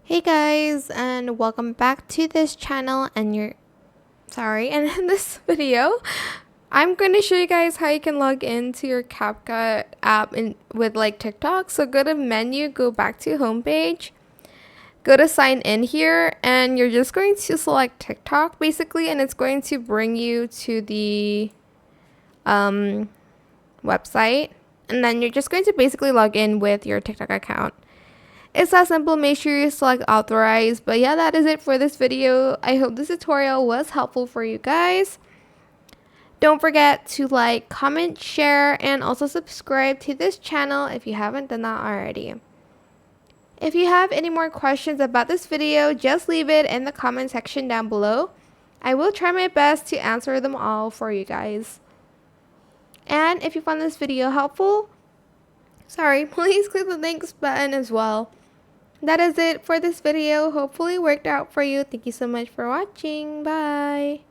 Hey guys, and welcome back to this channel. And in this video I'm going to show you guys how you can log into your CapCut app with like TikTok. So go to menu, go back to homepage, go to sign in here, and you're just going to select TikTok basically, and it's going to bring you to the website, and then you're just going to basically log in with your TikTok account. It's that simple. Make sure you select authorize. But yeah, that is it for this video. I hope this tutorial was helpful for you guys. Don't forget to like, comment, share, and also subscribe to this channel if you haven't done that already. If you have any more questions about this video, just leave it in the comment section down below. I will try my best to answer them all for you guys. And if you found this video helpful, please click the links button as well. That is it for this video. Hopefully it worked out for you. Thank you so much for watching. Bye.